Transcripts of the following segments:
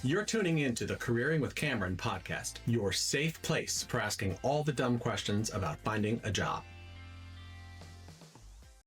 You're tuning into the Careering with Cameron podcast, your safe place for asking all the dumb questions about finding a job.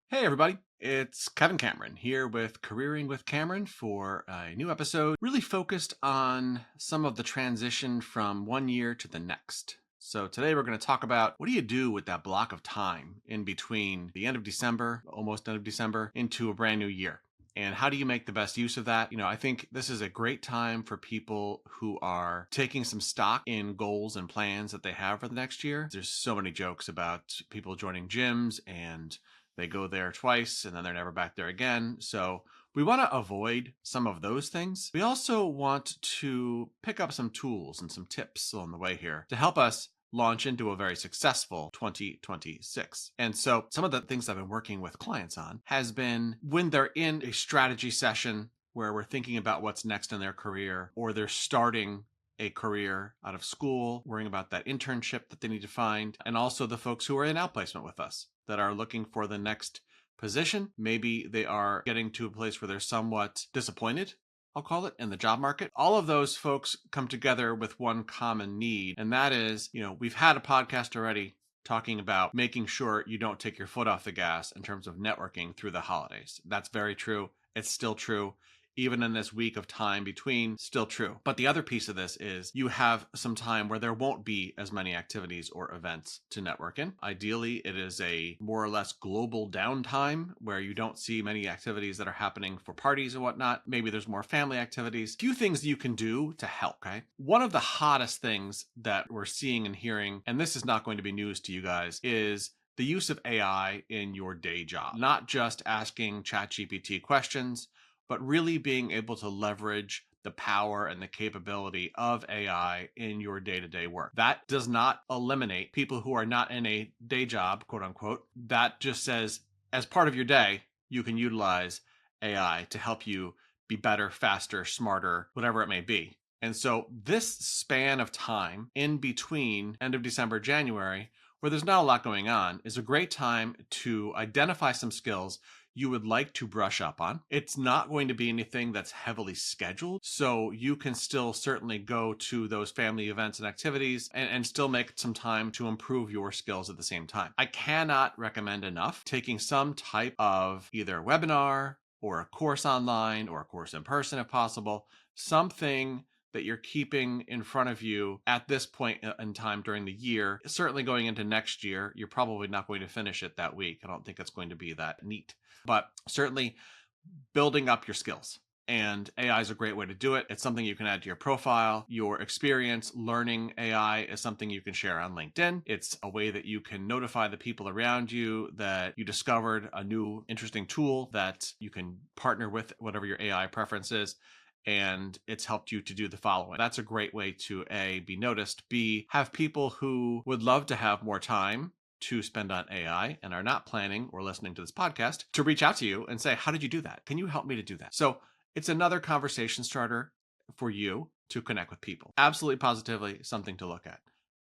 Hey everybody, it's Kevin Cameron here with Careering with Cameron for a new episode really focused on some of the transition from one year to the next. So today we're going to talk about what do you do with that block of time in between the end of December, almost end of December, into a brand new year. And how do you make the best use of that? I think this is a great time for people who are taking some stock in goals and plans that they have for the next year. There's so many jokes about people joining gyms and they go there twice and then they're never back there again. So we want to avoid some of those things. We also want to pick up some tools and some tips along the way here to help us launch into a very successful 2026. And so some of the things I've been working with clients on has been when they're in a strategy session where we're thinking about what's next in their career, or they're starting a career out of school, worrying about that internship that they need to find, and also the folks who are in outplacement with us that are looking for the next position. Maybe they are getting to a place where they're somewhat disappointed, I'll call it, in the job market. All of those folks come together with one common need, and that is, we've had a podcast already talking about making sure you don't take your foot off the gas in terms of networking through the holidays. That's very true. It's still true. Even in this week of time between, still true. But the other piece of this is you have some time where there won't be as many activities or events to network in. Ideally, it is a more or less global downtime where you don't see many activities that are happening for parties and whatnot. Maybe there's more family activities. A few things you can do to help, okay? One of the hottest things that we're seeing and hearing, and this is not going to be news to you guys, is the use of AI in your day job. Not just asking ChatGPT questions, but really being able to leverage the power and the capability of AI in your day-to-day work. That does not eliminate people who are not in a day job, quote unquote. That just says, as part of your day, you can utilize AI to help you be better, faster, smarter, whatever it may be. And so this span of time in between end of December, January, where there's not a lot going on, is a great time to identify some skills you would like to brush up on. It's not going to be anything that's heavily scheduled, so you can still certainly go to those family events and activities and still make some time to improve your skills at the same time. I cannot recommend enough taking some type of either webinar or a course online or a course in person if possible, something that you're keeping in front of you at this point in time during the year. Certainly going into next year, you're probably not going to finish it that week. I don't think it's going to be that neat, but certainly building up your skills. And AI is a great way to do it. It's something you can add to your profile. Your experience learning AI is something you can share on LinkedIn. It's a way that you can notify the people around you that you discovered a new interesting tool that you can partner with, whatever your AI preference is. And it's helped you to do the following. That's a great way to A, be noticed, B, have people who would love to have more time to spend on AI and are not planning or listening to this podcast to reach out to you and say, how did you do that? Can you help me to do that? So it's another conversation starter for you to connect with people. Absolutely, positively something to look at.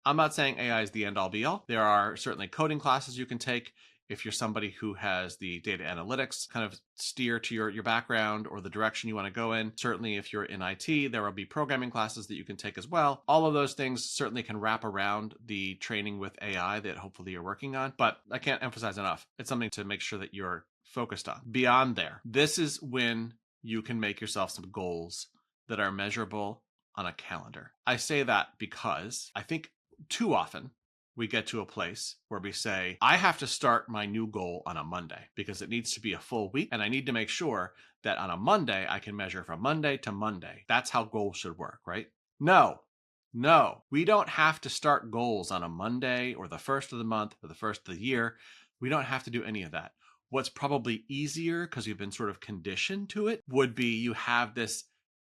I'm not saying AI is the end all be all. There are certainly coding classes you can take. If you're somebody who has the data analytics kind of steer to your background or the direction you want to go in, certainly if you're in IT, there will be programming classes that you can take as well. All of those things certainly can wrap around the training with AI that hopefully you're working on. But I can't emphasize enough, it's something to make sure that you're focused on. Beyond there, this is when you can make yourself some goals that are measurable on a calendar. I say that because I think too often we get to a place where we say, I have to start my new goal on a Monday because it needs to be a full week. And I need to make sure that on a Monday, I can measure from Monday to Monday. That's how goals should work, right? No, we don't have to start goals on a Monday or the first of the month or the first of the year. We don't have to do any of that. What's probably easier, because you've been sort of conditioned to it, would be you have this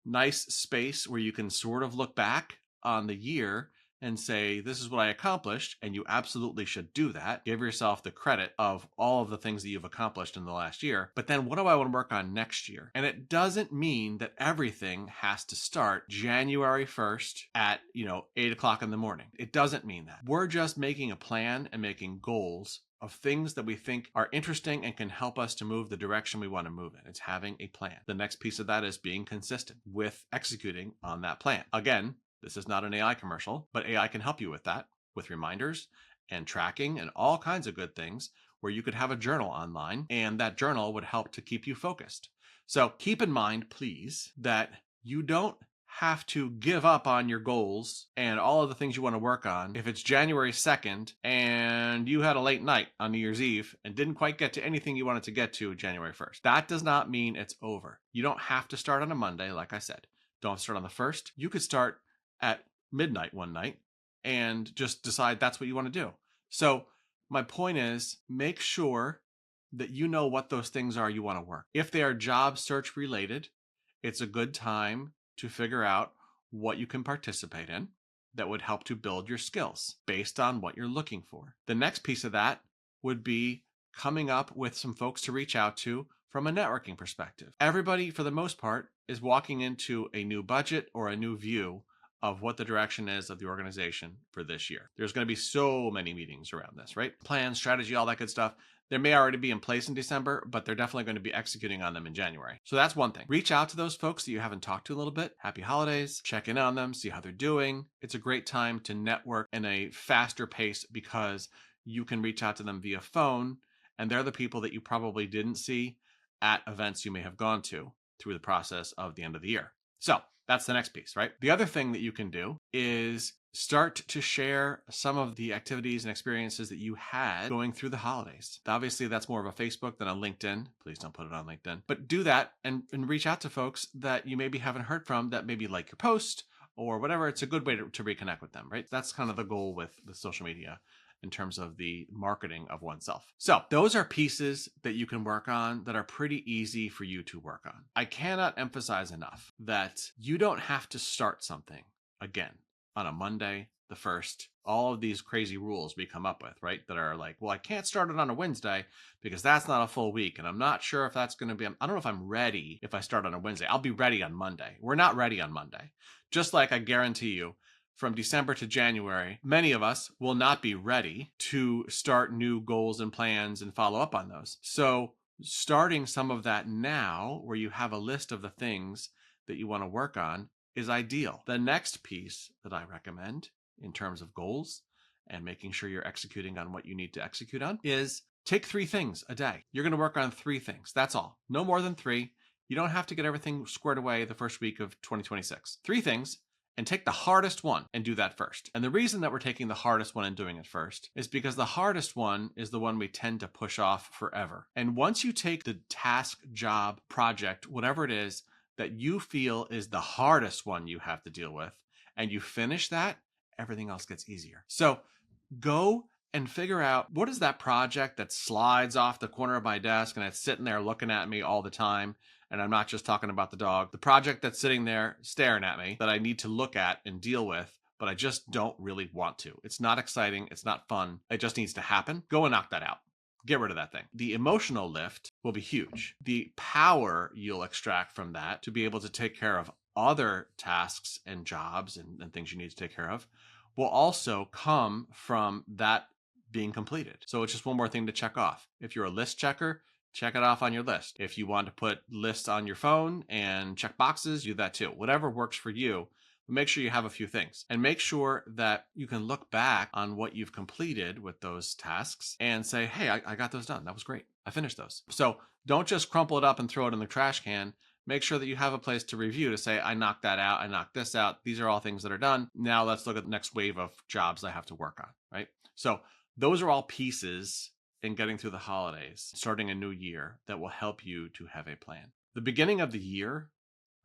nice space where you can sort of look back on the year and say, this is what I accomplished, and you absolutely should do that. Give yourself the credit of all of the things that you've accomplished in the last year. But then what do I want to work on next year? And it doesn't mean that everything has to start January 1st at, 8 o'clock in the morning. It doesn't mean that. We're just making a plan and making goals of things that we think are interesting and can help us to move the direction we want to move in. It's having a plan. The next piece of that is being consistent with executing on that plan. Again, this is not an AI commercial, but AI can help you with that, with reminders and tracking and all kinds of good things, where you could have a journal online, and that journal would help to keep you focused. So keep in mind, please, that you don't have to give up on your goals and all of the things you want to work on if it's January 2nd and you had a late night on New Year's Eve and didn't quite get to anything you wanted to get to January 1st. That does not mean it's over. You don't have to start on a Monday, like I said. Don't start on the 1st. You could start at midnight one night and just decide that's what you want to do. So my point is, make sure that you know what those things are you want to work. If they are job search related, it's a good time to figure out what you can participate in that would help to build your skills based on what you're looking for. The next piece of that would be coming up with some folks to reach out to from a networking perspective. Everybody, for the most part, is walking into a new budget or a new view of what the direction is of the organization for this year. There's going to be so many meetings around this, right? Plan, strategy, all that good stuff. They may already be in place in December, but they're definitely going to be executing on them in January. So that's one thing. Reach out to those folks that you haven't talked to a little bit. Happy holidays. Check in on them, see how they're doing. It's a great time to network in a faster pace because you can reach out to them via phone, and they're the people that you probably didn't see at events you may have gone to through the process of the end of the year. So that's the next piece, right? The other thing that you can do is start to share some of the activities and experiences that you had going through the holidays. Obviously, that's more of a Facebook than a LinkedIn. Please don't put it on LinkedIn. But do that and reach out to folks that you maybe haven't heard from that maybe like your post or whatever. It's a good way to reconnect with them, right? That's kind of the goal with social media in terms of the marketing of oneself. So those are pieces that you can work on that are pretty easy for you to work on. I cannot emphasize enough that you don't have to start something again on a Monday, the 1st, all of these crazy rules we come up with, right? That are like, well, I can't start it on a Wednesday because that's not a full week. And I'm not sure if that's going to be, I don't know if I'm ready if I start on a Wednesday. I'll be ready on Monday. We're not ready on Monday. Just like I guarantee you, from December to January, many of us will not be ready to start new goals and plans and follow up on those. So starting some of that now, where you have a list of the things that you want to work on, is ideal. The next piece that I recommend in terms of goals and making sure you're executing on what you need to execute on is take 3 things a day. You're going to work on 3 things. That's all. No more than 3. You don't have to get everything squared away the first week of 2026. 3 things. And take the hardest one and do that first. And the reason that we're taking the hardest one and doing it first is because the hardest one is the one we tend to push off forever. And once you take the task, job, project, whatever it is that you feel is the hardest one you have to deal with, and you finish that, everything else gets easier. So go and figure out, what is that project that slides off the corner of my desk and it's sitting there looking at me all the time? And I'm not just talking about the dog. The project that's sitting there staring at me that I need to look at and deal with, but I just don't really want to. It's not exciting. It's not fun. It just needs to happen. Go and knock that out. Get rid of that thing. The emotional lift will be huge. The power you'll extract from that to be able to take care of other tasks and jobs and things you need to take care of will also come from that being completed. So it's just one more thing to check off. If you're a list checker, check it off on your list. If you want to put lists on your phone and check boxes, do that too. Whatever works for you, but make sure you have a few things. And make sure that you can look back on what you've completed with those tasks and say, hey, I got those done. That was great. I finished those. So don't just crumple it up and throw it in the trash can. Make sure that you have a place to review to say, I knocked that out. I knocked this out. These are all things that are done. Now let's look at the next wave of jobs I have to work on, right? So those are all pieces in getting through the holidays, starting a new year, that will help you to have a plan. The beginning of the year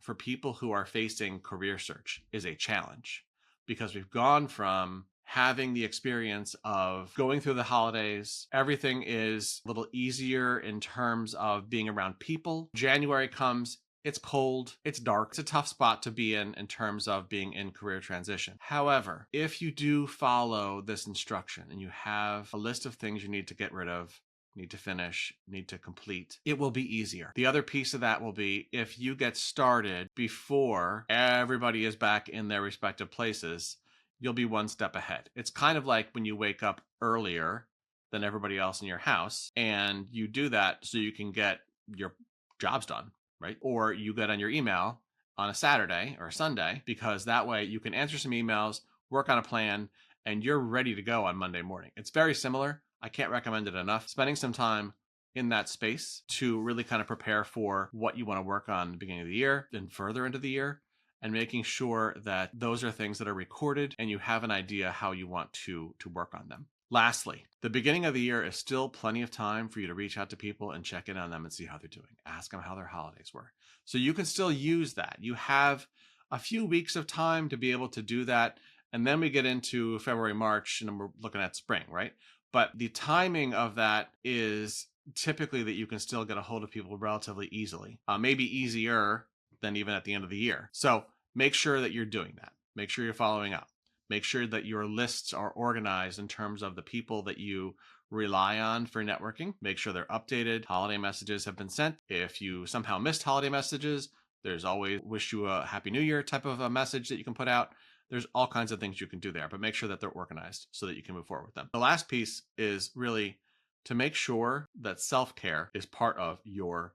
for people who are facing career search is a challenge because we've gone from having the experience of going through the holidays. Everything is a little easier in terms of being around people. January comes. It's cold, it's dark, it's a tough spot to be in terms of being in career transition. However, if you do follow this instruction and you have a list of things you need to get rid of, need to finish, need to complete, it will be easier. The other piece of that will be if you get started before everybody is back in their respective places, you'll be one step ahead. It's kind of like when you wake up earlier than everybody else in your house. And you do that so you can get your jobs done, right? Or you get on your email on a Saturday or a Sunday, because that way you can answer some emails, work on a plan, and you're ready to go on Monday morning. It's very similar. I can't recommend it enough. Spending some time in that space to really kind of prepare for what you want to work on at the beginning of the year and further into the year, and making sure that those are things that are recorded and you have an idea how you want to work on them. Lastly, the beginning of the year is still plenty of time for you to reach out to people and check in on them and see how they're doing. Ask them how their holidays were. So you can still use that. You have a few weeks of time to be able to do that. And then we get into February, March, and we're looking at spring, right? But the timing of that is typically that you can still get a hold of people relatively easily, maybe easier than even at the end of the year. So make sure that you're doing that. Make sure you're following up. Make sure that your lists are organized in terms of the people that you rely on for networking. Make sure they're updated. Holiday messages have been sent. If you somehow missed holiday messages, there's always wish you a happy new year type of a message that you can put out. There's all kinds of things you can do there, but make sure that they're organized so that you can move forward with them. The last piece is really to make sure that self-care is part of your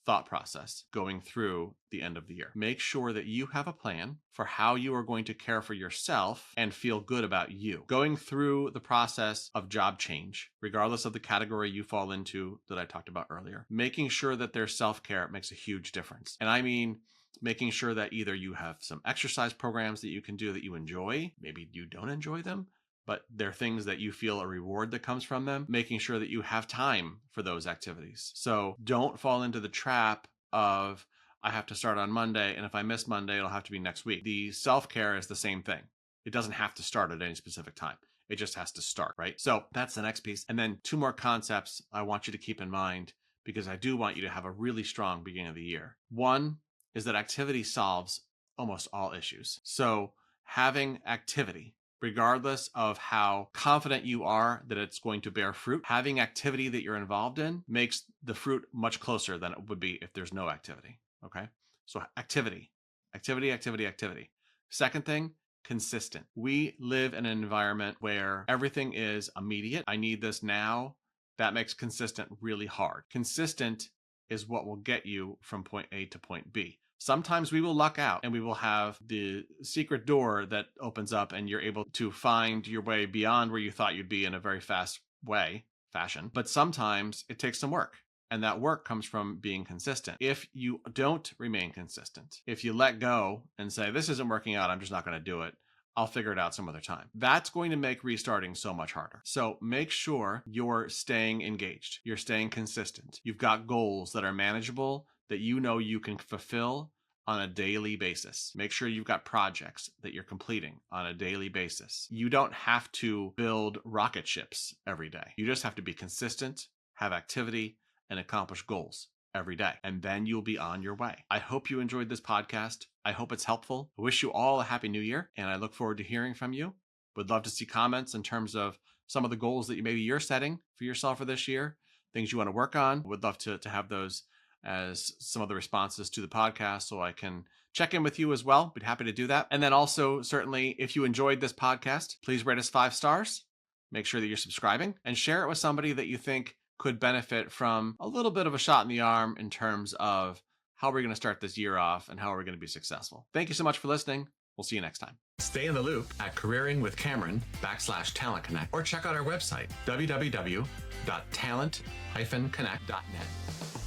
thought process going through the end of the year. Make sure that you have a plan for how you are going to care for yourself and feel good about you. Going through the process of job change, regardless of the category you fall into that I talked about earlier, making sure that there's self-care makes a huge difference. And I mean, making sure that either you have some exercise programs that you can do that you enjoy, maybe you don't enjoy them, but they're things that you feel a reward that comes from them, making sure that you have time for those activities. So don't fall into the trap of, I have to start on Monday, and if I miss Monday, it'll have to be next week. The self-care is the same thing. It doesn't have to start at any specific time. It just has to start, right? So that's the next piece. And then 2 more concepts I want you to keep in mind, because I do want you to have a really strong beginning of the year. One is that activity solves almost all issues. So having activity, regardless of how confident you are that it's going to bear fruit, having activity that you're involved in makes the fruit much closer than it would be if there's no activity. Okay. So activity. Second thing, consistent. We live in an environment where everything is immediate. I need this now. That makes consistent really hard. Consistent is what will get you from point A to point B. Sometimes we will luck out and we will have the secret door that opens up and you're able to find your way beyond where you thought you'd be in a very fast fashion. But sometimes it takes some work. And that work comes from being consistent. If you don't remain consistent, if you let go and say, this isn't working out, I'm just not going to do it, I'll figure it out some other time, that's going to make restarting so much harder. So make sure you're staying engaged. You're staying consistent. You've got goals that are manageable, that you know you can fulfill on a daily basis. Make sure you've got projects that you're completing on a daily basis. You don't have to build rocket ships every day. You just have to be consistent, have activity, and accomplish goals every day. And then you'll be on your way. I hope you enjoyed this podcast. I hope it's helpful. I wish you all a happy new year, and I look forward to hearing from you. Would love to see comments in terms of some of the goals that maybe you're setting for yourself for this year, things you want to work on. Would love to have those as some of the responses to the podcast so I can check in with you as well. Be happy to do that. And then also, certainly, if you enjoyed this podcast, please rate us 5 stars. Make sure that you're subscribing and share it with somebody that you think could benefit from a little bit of a shot in the arm in terms of how we're going to start this year off and how we're going to be successful. Thank you so much for listening. We'll see you next time. Stay in the loop at careeringwithcameron.com/talent connect, or check out our website, www.talent-connect.net.